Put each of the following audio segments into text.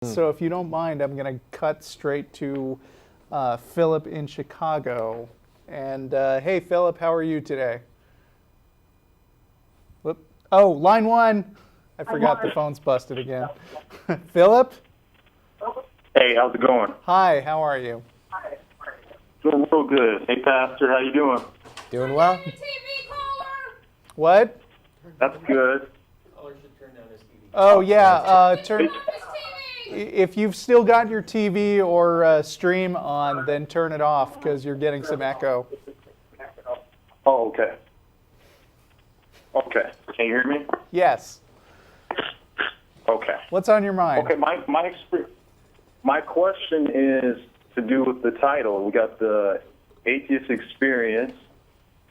So if you don't mind, I'm going to cut straight to Philip in Chicago. And hey, Philip, how are you today? Whoop. Oh, line one. I forgot the phone's busted again. Philip? Hey, how's it going? Hi, how are you? Doing real good. Hey, Pastor, how you doing? Doing well? What? That's good. Oh, yeah. Turn. If you've still got your TV or stream on, then turn it off because you're getting some echo. Oh, okay. Okay. Can you hear me? Yes. Okay. What's on your mind? Okay, my question is to do with the title. We got the Atheist Experience,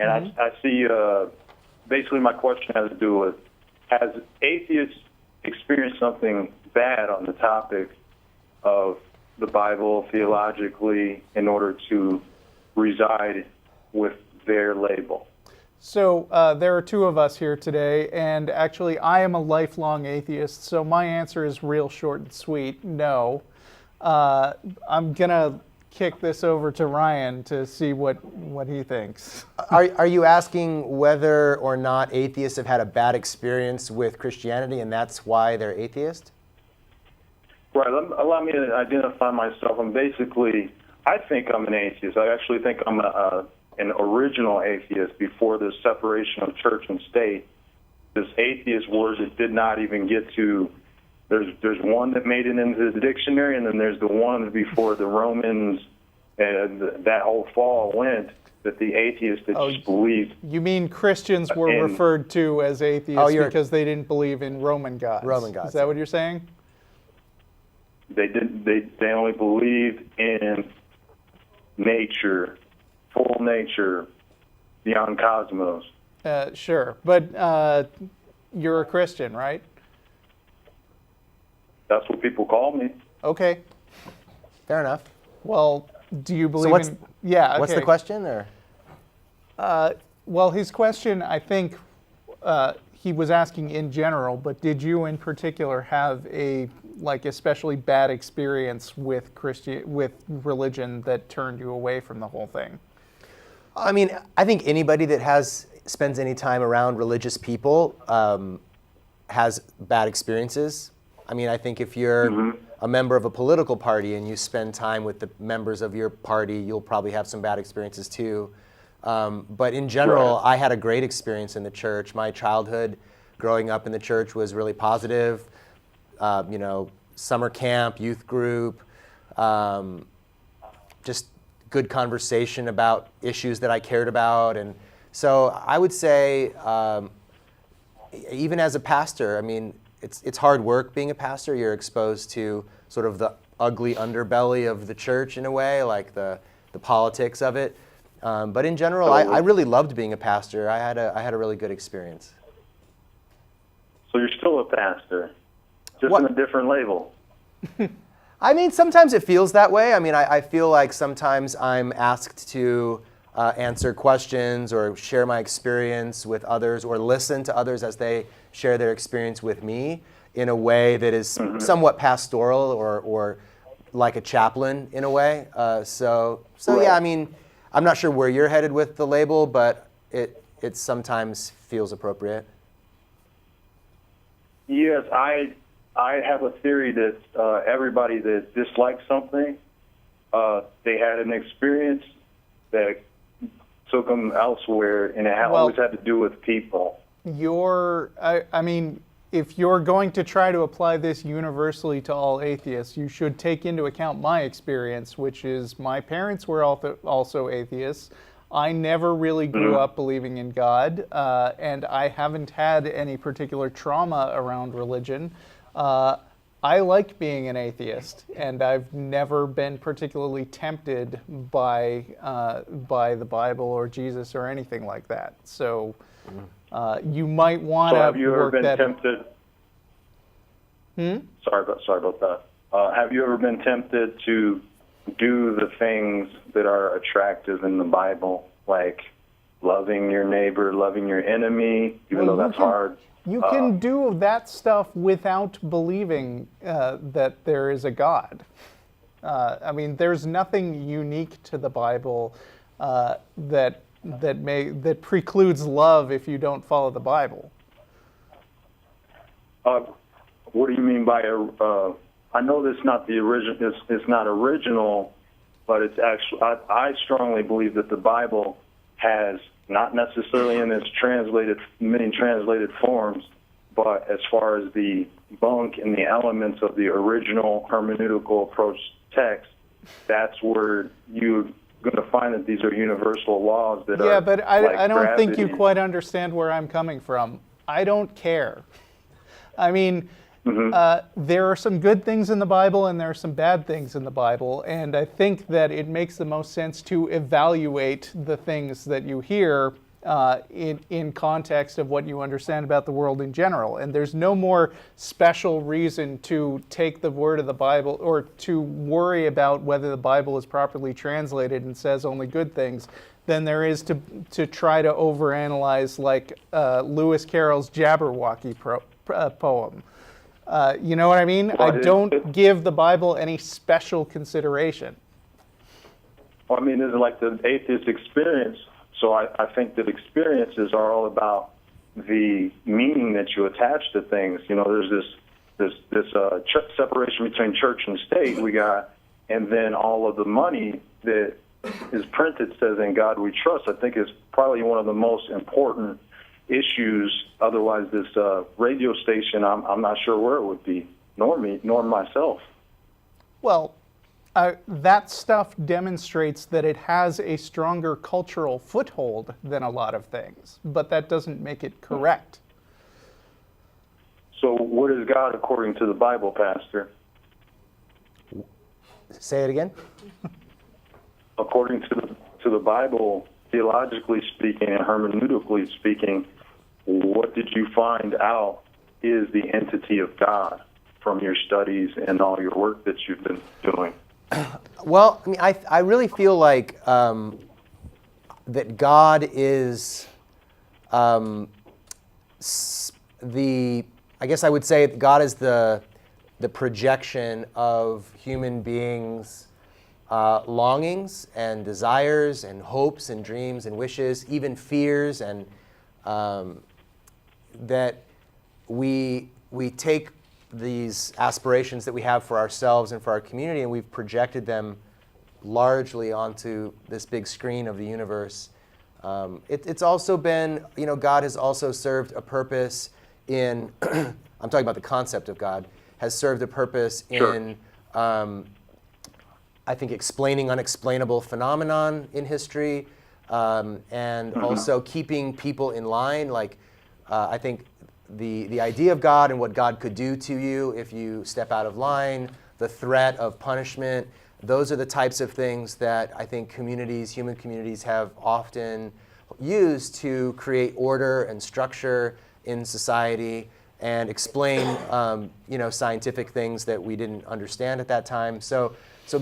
and I see basically my question has to do with, has atheists experienced something bad on the topic of the Bible theologically in order to reside with their label? So there are two of us here today, and actually I am a lifelong atheist, so my answer is real short and sweet, no. I'm going to kick this over to Ryan to see what he thinks. Are you asking whether or not atheists have had a bad experience with Christianity and that's why they're atheist? Right. Allow me to identify myself. I think I'm an atheist. I actually think I'm an original atheist before the separation of church and state. This atheist word that did not even get to, there's one that made it into the dictionary, and then there's the one before the Romans and that whole fall went, that the atheists that just believed. You mean Christians were referred to as atheists because they didn't believe in Roman gods? Roman gods. Is that what you're saying? They only believed in nature, full nature, beyond cosmos. Sure, but you're a Christian, right? That's what people call me. Okay. Fair enough. Well, do you believe in... Yeah, okay. What's the question? Or? Well, his question, I think, he was asking in general, but did you in particular have a especially bad experience with religion that turned you away from the whole thing? I mean, I think anybody that spends any time around religious people has bad experiences. I mean, I think if you're a member of a political party and you spend time with the members of your party, you'll probably have some bad experiences too. But in general, I had a great experience in the church. My childhood growing up in the church was really positive. Summer camp, youth group, just good conversation about issues that I cared about. And so I would say, even as a pastor, I mean, it's hard work being a pastor. You're exposed to sort of the ugly underbelly of the church in a way, like the politics of it. But in general, I really loved being a pastor. I had a really good experience. So you're still a pastor, just in a different label. I mean, sometimes it feels that way. I mean, I feel like sometimes I'm asked to answer questions or share my experience with others or listen to others as they share their experience with me in a way that is somewhat pastoral or like a chaplain in a way. So yeah, I mean, I'm not sure where you're headed with the label, but it sometimes feels appropriate. Yes, I have a theory that everybody that dislikes something, they had an experience that took them elsewhere, and it always had to do with people. I mean, if you're going to try to apply this universally to all atheists, you should take into account my experience, which is my parents were also atheists. I never really grew up believing in God, and I haven't had any particular trauma around religion. I like being an atheist, and I've never been particularly tempted by the Bible or Jesus or anything like that. So you might want to. So have you ever been tempted? Sorry about that. Have you ever been tempted to do the things that are attractive in the Bible, like loving your neighbor, loving your enemy, even though that's hard? You can do that stuff without believing that there is a God. I mean, there's nothing unique to the Bible that precludes love if you don't follow the Bible. What do you mean by I know that's not the original. It's not original, but it's actually. I strongly believe that the Bible has, not necessarily in its many translated forms, but as far as the bunk and the elements of the original hermeneutical approach text, that's where you're going to find that these are universal laws that are. Yeah, but I don't think you gravity. quite understand where I'm coming from. I don't care. I mean, there are some good things in the Bible and there are some bad things in the Bible, and I think that it makes the most sense to evaluate the things that you hear in context of what you understand about the world in general. And there's no more special reason to take the word of the Bible or to worry about whether the Bible is properly translated and says only good things than there is to try to overanalyze like Lewis Carroll's Jabberwocky poem. You know what I mean? I don't give the Bible any special consideration. Well, I mean, it's like the Atheist Experience. So I think that experiences are all about the meaning that you attach to things. You know, there's this separation between church and state we got, and then all of the money that is printed says "In God We Trust." I think is probably one of the most important issues. Otherwise, this radio station, I'm not sure where it would be, nor myself. Well, that stuff demonstrates that it has a stronger cultural foothold than a lot of things, but that doesn't make it correct. So what is God according to the Bible, Pastor? Say it again. According to the Bible, theologically speaking and hermeneutically speaking, what did you find out is the entity of God from your studies and all your work that you've been doing? Well, I mean, I really feel like that God is I guess I would say God is the projection of human beings' longings and desires and hopes and dreams and wishes, even fears, and that we take these aspirations that we have for ourselves and for our community, and we've projected them largely onto this big screen of the universe. It's also been, you know, God has also served a purpose in, I'm talking about the concept of God, has served a purpose in, I think, explaining unexplainable phenomenon in history, and also keeping people in line. Like, I think the idea of God and what God could do to you if you step out of line, the threat of punishment, those are the types of things that I think human communities have often used to create order and structure in society and explain scientific things that we didn't understand at that time. So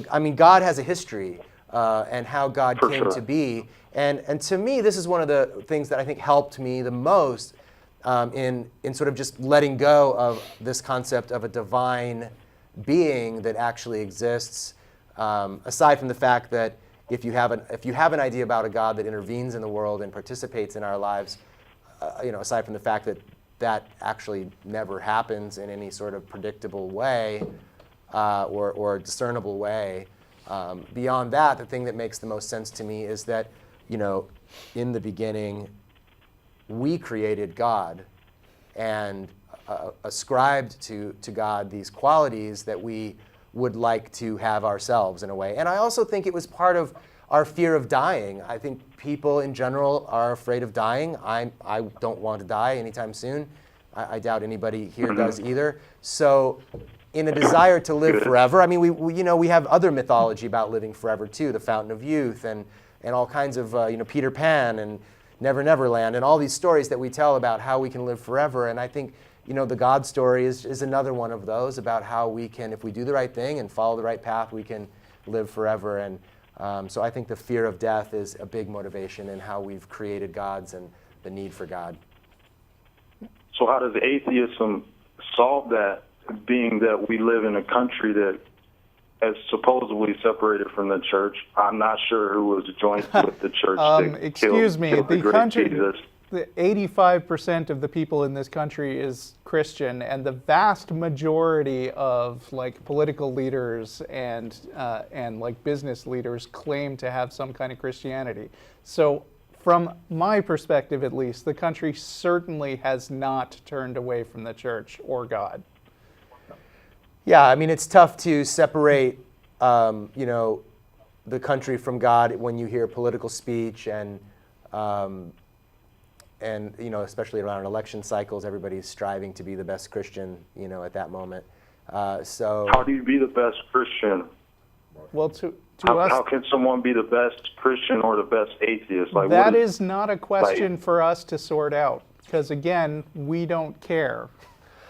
I mean, God has a history and how God came to be. And to me, this is one of the things that I think helped me the most in sort of just letting go of this concept of a divine being that actually exists. Aside from the fact that if you have an idea about a God that intervenes in the world and participates in our lives, aside from the fact that that actually never happens in any sort of predictable way or discernible way, beyond that, the thing that makes the most sense to me is that, in the beginning, we created God and ascribed to God these qualities that we would like to have ourselves in a way. And I also think it was part of our fear of dying. I think people in general are afraid of dying. I don't want to die anytime soon. I doubt anybody here does either. So in a desire to live forever, I mean, we have other mythology about living forever too, the Fountain of Youth and all kinds of, Peter Pan and Never Never Land and all these stories that we tell about how we can live forever. And I think, the God story is another one of those about how we can, if we do the right thing and follow the right path, we can live forever. And so I think the fear of death is a big motivation in how we've created gods and the need for God. So how does atheism solve that, being that we live in a country that is supposedly separated from the church? I'm not sure who was joined with the church. Excuse me, killed the great country, Jesus. the 85% of the people in this country is Christian, and the vast majority of like political leaders and like business leaders claim to have some kind of Christianity. So from my perspective, at least, the country certainly has not turned away from the church or God. Yeah, I mean, it's tough to separate, the country from God when you hear political speech and especially around election cycles, everybody's striving to be the best Christian, at that moment. So how do you be the best Christian? Well, to How us, can someone be the best Christian or the best atheist? Like, that what is not a question for us to sort out, because again, we don't care.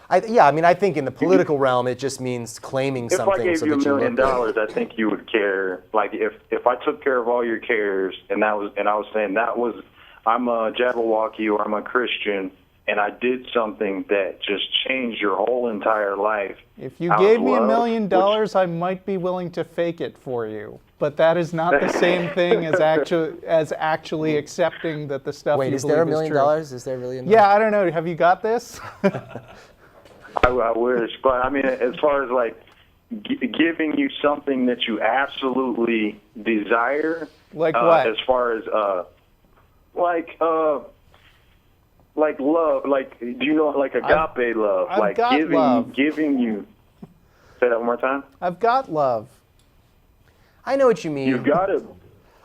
I think in the political realm, it just means claiming If I something gave so you that $1 you million, look good. I think you would care. Like if I took care of all your cares, and I was saying I'm a Jabberwocky or I'm a Christian, and I did something that just changed your whole entire life. If you out gave of me $1 love, million, which- I might be willing to fake it for you. But that is not the same thing as actually accepting that the stuff Wait, you is there believe $1 million? is true. Is there really $1 million? Yeah, I don't know. Have you got this? I wish, but I mean, as far as like giving you something that you absolutely desire, Like what? As far as like love, like do you know like agape love, I've like got love. giving you. Say that one more time. I've got love. I know what you mean. You got it.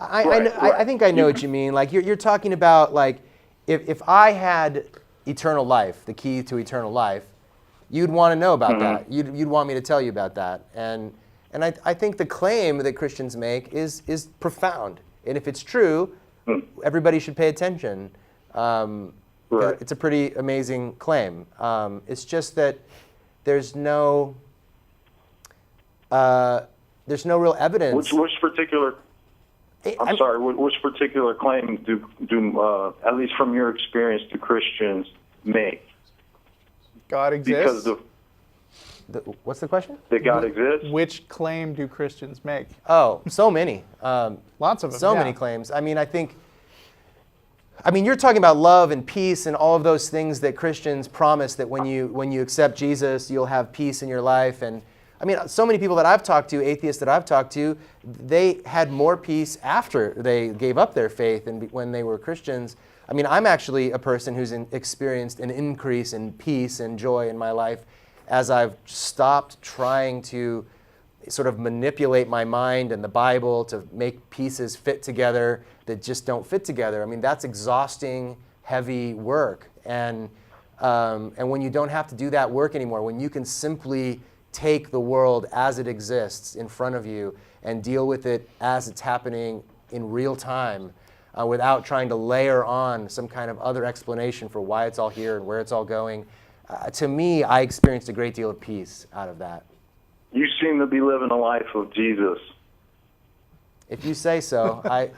I think I know what you mean. Like you're talking about like if I had eternal life, the key to eternal life, you'd want to know about that. You'd want me to tell you about that. And I think the claim that Christians make is profound. And if it's true, everybody should pay attention. Right. It's a pretty amazing claim. It's just that there's no real evidence. Which particular? I'm sorry. Which particular claim do at least from your experience do Christians make? God exists. Because What's the question? that God exists. Which claim do Christians make? Oh, so many. Lots of them. So yeah. many claims. I mean, you're talking about love and peace and all of those things that Christians promise that when you accept Jesus, you'll have peace in your life. And I mean, so many people that I've talked to, atheists that I've talked to, they had more peace after they gave up their faith and when they were Christians. I mean, I'm actually a person who's experienced an increase in peace and joy in my life as I've stopped trying to sort of manipulate my mind and the Bible to make pieces fit together that just don't fit together. I mean, that's exhausting, heavy work. And when you don't have to do that work anymore, when you can simply take the world as it exists in front of you and deal with it as it's happening in real time, without trying to layer on some kind of other explanation for why it's all here and where it's all going. To me, I experienced a great deal of peace out of that. You seem to be living a life of Jesus. If you say so, I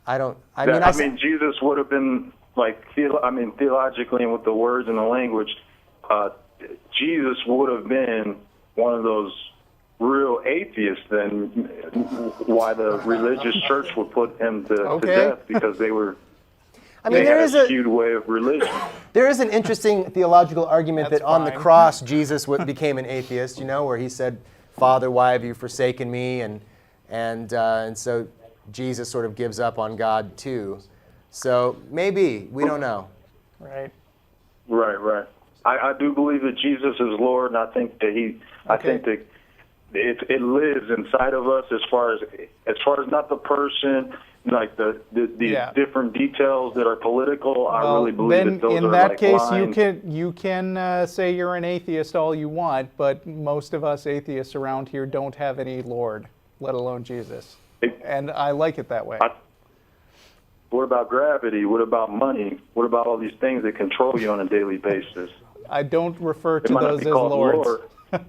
mean, Jesus would have been like, theologically and with the words and the language, Jesus would have been one of those real atheists. Then why the religious church would put him to death, because they were. I mean, there is a skewed way of religion. There is an interesting theological argument That's that on the fine. cross, Jesus became an atheist, where he said, "Father, why have you forsaken me?" And so Jesus sort of gives up on God too. So maybe, we don't know. Right. Right. I do believe that Jesus is Lord, and I think that I think that it lives inside of us as far as not the person, like the different details that are political. I really believe that those in are that like case, lines. you can say you're an atheist all you want, but most of us atheists around here don't have any Lord, let alone Jesus. And I like it that way. What about gravity? What about money? What about all these things that control you on a daily basis? I don't refer It to might not those be as called lords. Lord.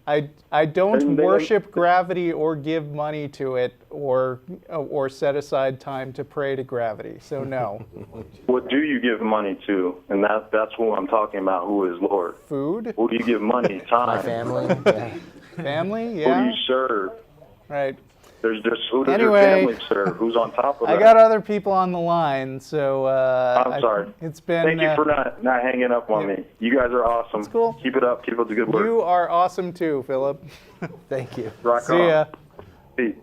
I don't And they- worship gravity or give money to it or set aside time to pray to gravity. So no. What do you give money to? And that's who I'm talking about, who is Lord. Food, Who do you give money, time? My family. Yeah. family, Who do yeah, you serve? right. Who does your Anyway, family serve? Who's on top of that? I got other people on the line, so I'm sorry. It's been. Thank you for not hanging up on me. You guys are awesome. It's cool. Keep it up. Keep up the good work. You are awesome too, Philip. Thank you. Rock See on. ya. Peace.